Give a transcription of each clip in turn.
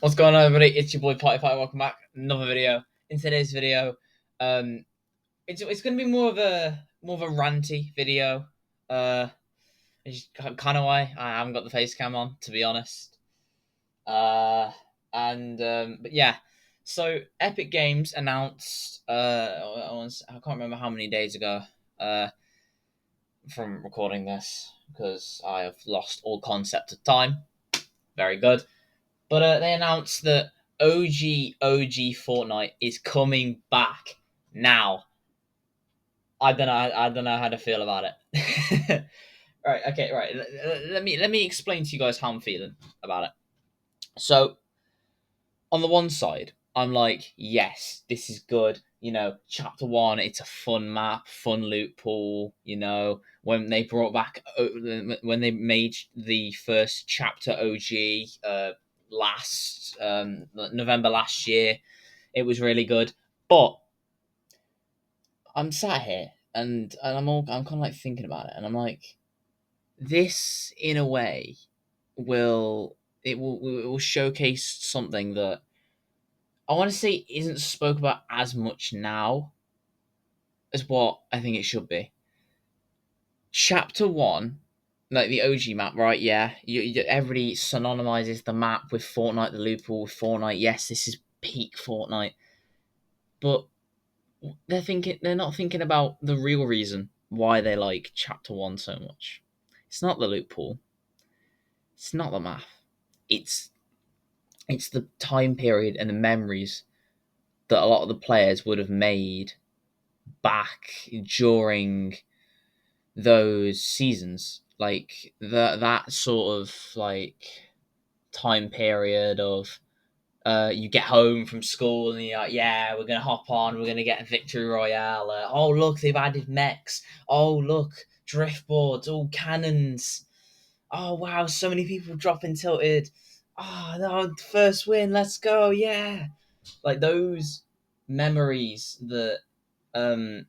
What's going on, everybody? It's your boy Party Party. Welcome back. Another video. In today's video, um, it's gonna be more of a ranty video. Uh, it's kind of why I haven't got the face cam on, to be honest. Uh, and but yeah, so Epic Games announced. I can't remember how many days ago. Uh, from recording this because I have lost all concept of time. Very good. But they announced that OG Fortnite is coming back now. I don't know. I don't know how to feel about it. Right. Okay. Right. Let me explain to you guys how I'm feeling about it. So on the one side, I'm like, yes, this is good. Chapter one, it's a fun map, fun loot pool. When they brought back, when they made the first chapter OG last November last year, it was really good. But I'm sat here and I'm kind of like thinking about it, and I'm like, this in a way will showcase something that I want to say isn't spoke about as much now as what I think it should be. Chapter one, like the OG map, right? Yeah, everybody synonymizes the map with Fortnite, the loophole with Fortnite. Yes, this is peak Fortnite, but they're not thinking about the real reason why they like Chapter one so much. It's not the loophole. It's not the map. It's it's the time period and the memories that a lot of the players would have made back during those seasons, like that sort of like time period of you get home from school and you're like, yeah, we're gonna hop on, we're gonna get a victory royale. Oh look, they've added mechs. Oh look, drift boards, all cannons. Oh wow, so many people dropping tilted. Oh no, first win, let's go, yeah. Like those memories um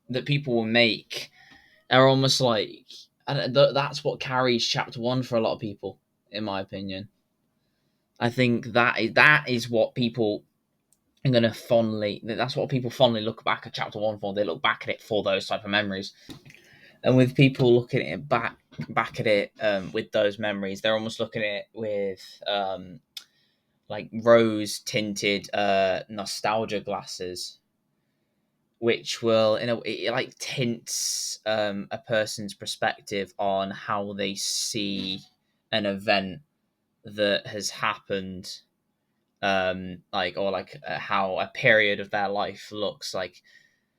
that people will make are almost like, that's what carries chapter one for a lot of people, in my opinion. I think that is what people are gonna fondly. That's what people fondly look back at chapter one for. They look back at it for those type of memories, and with people looking at it back at it with those memories, they're almost looking at it with like rose tinted nostalgia glasses, which will it like tints a person's perspective on how they see an event that has happened, like, or like how a period of their life looks like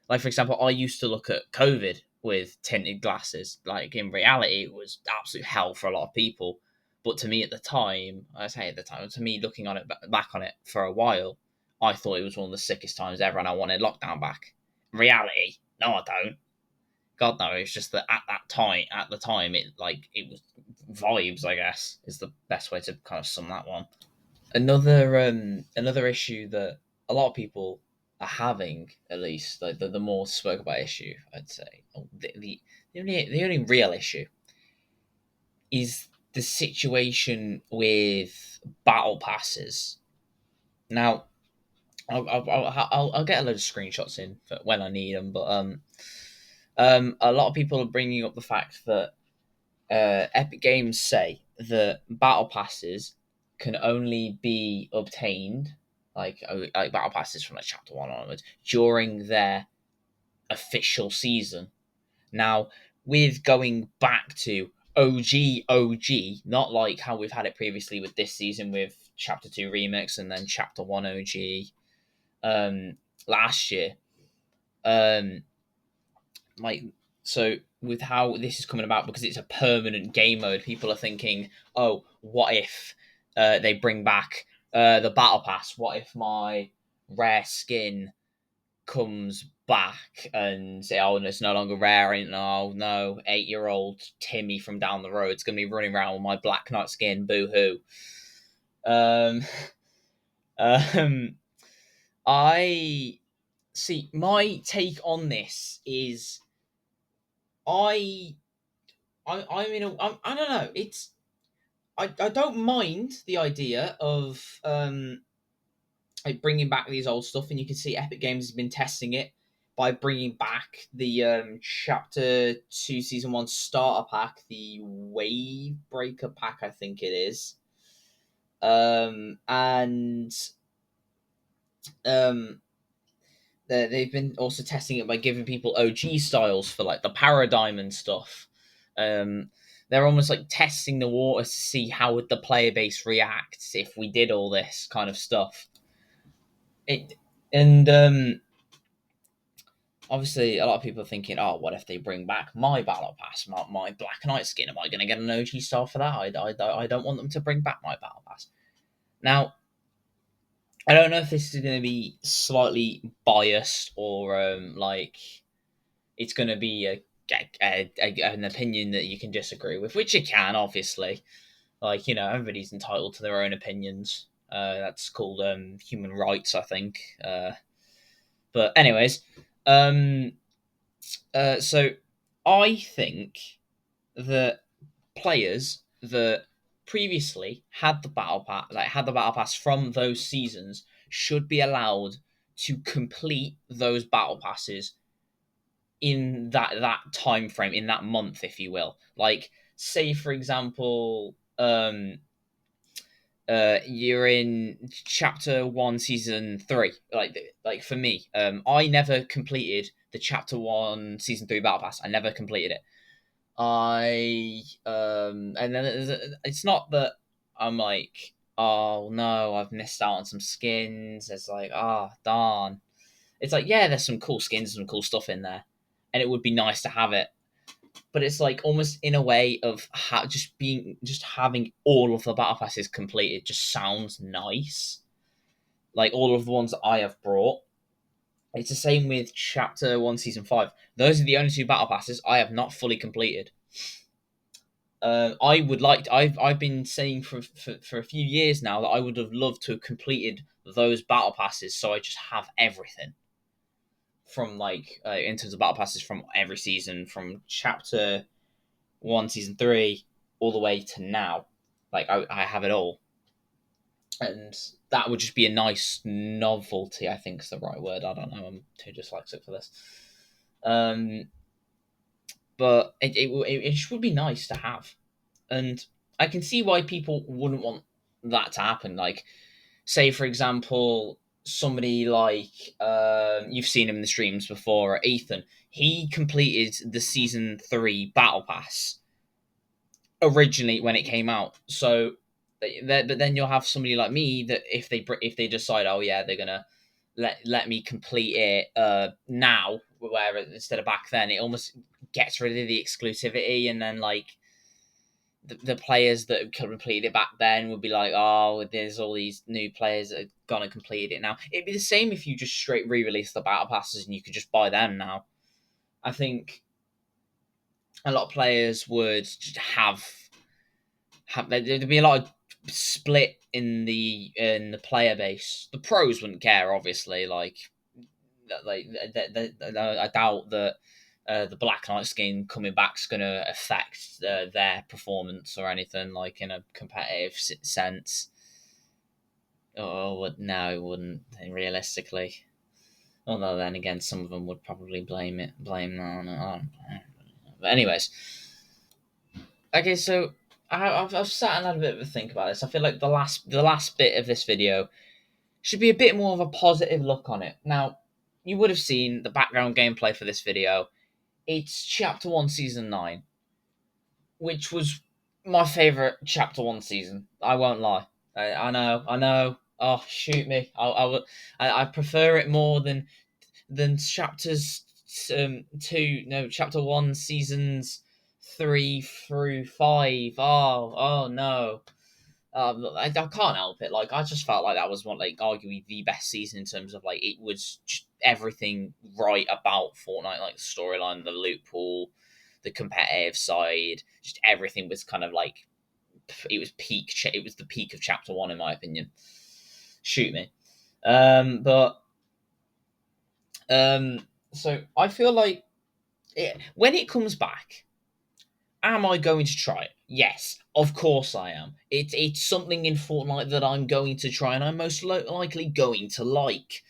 for example, I used to look at COVID with tinted glasses. Like in reality it was absolute hell for a lot of people, but to me at the time, I say at the time, to me looking on it back on it for a while, I thought it was one of the sickest times ever and I wanted lockdown back. Reality, no, I don't. God no, it's just that at the time, it was vibes. I guess is the best way to kind of sum that one. Another issue that a lot of people are having, at least like the more spoke about issue, I'd say, the only real issue is the situation with battle passes. Now, I'll get a load of screenshots in for when I need them, but a lot of people are bringing up the fact that Epic Games say that battle passes can only be obtained, like battle passes from like chapter one onwards, during their official season. Now, with going back to OG, not like how we've had it previously with this season with chapter two remix and then chapter one OG last year. Um, like so with how this is coming about, because it's a permanent game mode, people are thinking, oh, what if they bring back the battle pass? What if my rare skin comes back and say, oh, it's no longer rare, and oh no, 8-year-old Timmy from down the road is going to be running around with my Black Knight skin, boo hoo. um um I see, my take on this is, I I'm in a I don't know. I don't mind the idea of like bringing back these old stuff, and you can see Epic Games has been testing it by bringing back the Chapter 2 Season 1 starter pack, the Wave Breaker pack, I think it is. And um, they've been also testing it by giving people OG styles for like the Paradigm and stuff. They're almost like testing the waters to see how would the player base react if we did all this kind of stuff. It and Obviously a lot of people are thinking, oh, what if they bring back my battle pass, my Black Knight skin? Am I going to get an OG star for that? I don't want them to bring back my battle pass. Now, I don't know if this is going to be slightly biased or like it's going to be an opinion that you can disagree with, which you can, obviously. Like, everybody's entitled to their own opinions. That's called human rights, I think. But anyways, um, so I think that players that previously had the battle pass from those seasons should be allowed to complete those battle passes in that time frame, in that month, if you will. Like, say for example, you're in chapter 1 season 3, like for me, I never completed the chapter 1 season 3 battle pass. I never completed it. And then it's not that I'm like, oh no, I've missed out on some skins. It's like, ah, oh, darn. It's like, yeah, there's some cool skins, some cool stuff in there, and it would be nice to have it. But it's like almost in a way of just having all of the battle passes completed just sounds nice. Like all of the ones that I have brought. It's the same with chapter 1 season 5. Those are the only two battle passes I have not fully completed. I would like I've been saying for a few years now that I would have loved to have completed those battle passes, so I just have everything from like in terms of battle passes from every season, from chapter 1 season 3 all the way to now. Like I have it all, and that would just be a nice novelty, I think is the right word. I don't know, I'm too dyslexic for this. um but it would be nice to have, and I can see why people wouldn't want that to happen. Like, say for example, somebody like you've seen him in the streams before, Ethan. He completed the season 3 battle pass originally when it came out. So, but then you'll have somebody like me that if they decide, oh yeah, they're gonna let me complete it now, where instead of back then, it almost gets rid of the exclusivity, and then like the players that completed it back then would be like, oh, there's all these new players that are gonna complete it now. It'd be the same if you just straight re-release the battle passes and you could just buy them now. I think a lot of players would just have there'd be a lot of split in the player base. The pros wouldn't care, obviously. I doubt that the Black Knight skin coming back is going to affect their performance or anything like in a competitive sense. Oh, no, it wouldn't realistically. Although then again, some of them would probably blame that. But anyways, okay, so I've sat and had a bit of a think about this. I feel like the last bit of this video should be a bit more of a positive look on it. Now, you would have seen the background gameplay for this video. It's Chapter 1 Season 9, which was my favourite Chapter 1 season. I won't lie. I know. Oh, shoot me. I prefer it more than chapters 2, no, Chapter 1 seasons 3 through 5. Oh no. I can't help it. Like, I just felt like that was one, like, arguably the best season in terms of like it was just everything right about Fortnite, like the storyline, the loot pool, the competitive side, just everything was kind of like it was peak. It was the peak of Chapter 1 in my opinion. Shoot me. But so I feel like when it comes back, am I going to try it? Yes, of course I am. It's something in Fortnite that I'm going to try, and I'm most likely going to like.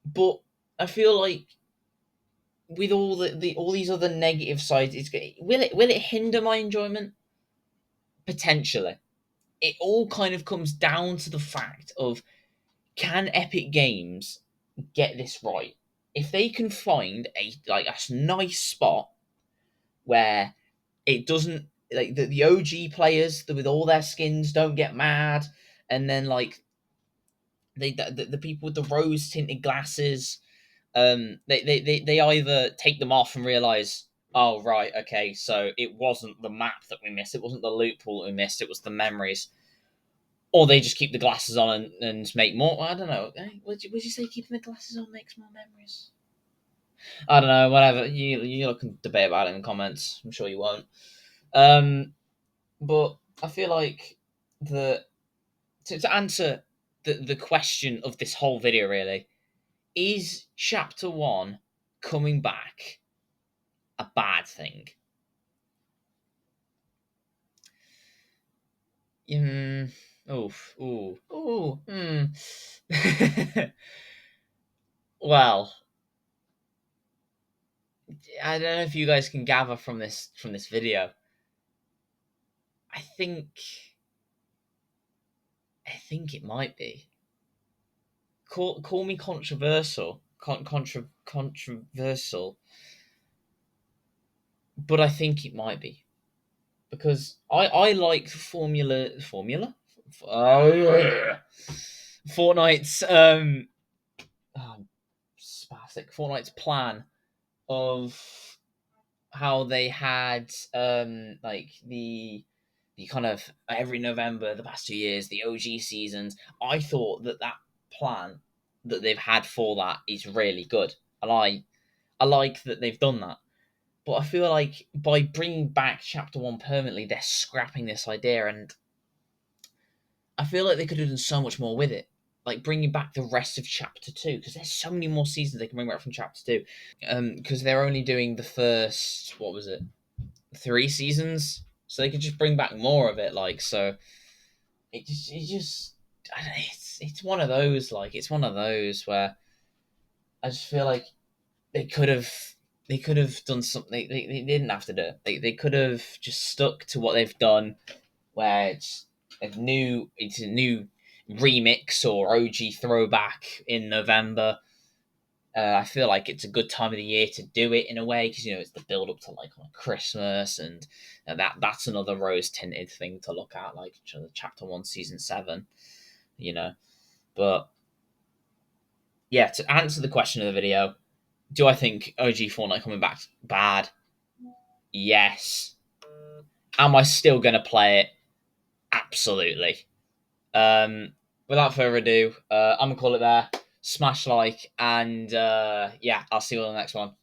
But I feel like with all the all these other negative sides, will it hinder my enjoyment? Potentially. It all kind of comes down to the fact of, can Epic Games get this right? If they can find a nice spot where it doesn't, like, the OG players with all their skins don't get mad, and then like the people with the rose tinted glasses, they either take them off and realize, oh right, okay, so it wasn't the map that we missed, it wasn't the loophole that we missed, it was the memories, or they just keep the glasses on and make more. I don't know. Would you say keeping the glasses on makes more memories? I don't know. Whatever. You can debate about it in the comments. I'm sure you won't. Um, but I feel like the to answer the question of this whole video, really, is chapter one coming back a bad thing? Mm, oof, ooh, ooh, well, I don't know if you guys can gather from this video. I think I think it might be. Call me controversial, controversial, but I think it might be, because I like Formula. Oh yeah. Fortnite's oh, spastic. Fortnite's plan of how they had like the kind of every November the past 2 years, the OG seasons. I thought that plan that they've had for that is really good, and I like that they've done that. But I feel like by bringing back Chapter One permanently, they're scrapping this idea, and I feel like they could have done so much more with it. Like bringing back the rest of Chapter Two, because there's so many more seasons they can bring back from Chapter Two. Because they're only doing the first, what was it, 3 seasons, so they could just bring back more of it. Like, so it just I don't know, it's one of those, like, it's one of those where I just feel like they could have they could have done something. They didn't have to do it. They could have just stuck to what they've done, where it's a new remix or OG throwback in November. I feel like it's a good time of the year to do it in a way, because it's the build up to like on Christmas, and that's another rose tinted thing to look at, like Chapter One, Season 7. You know, but yeah, to answer the question of the video, do I think OG Fortnite coming back bad? Yes. Am I still gonna play it? Absolutely. Without further ado, I'm gonna call it there. Smash like, and yeah, I'll see you on the next one.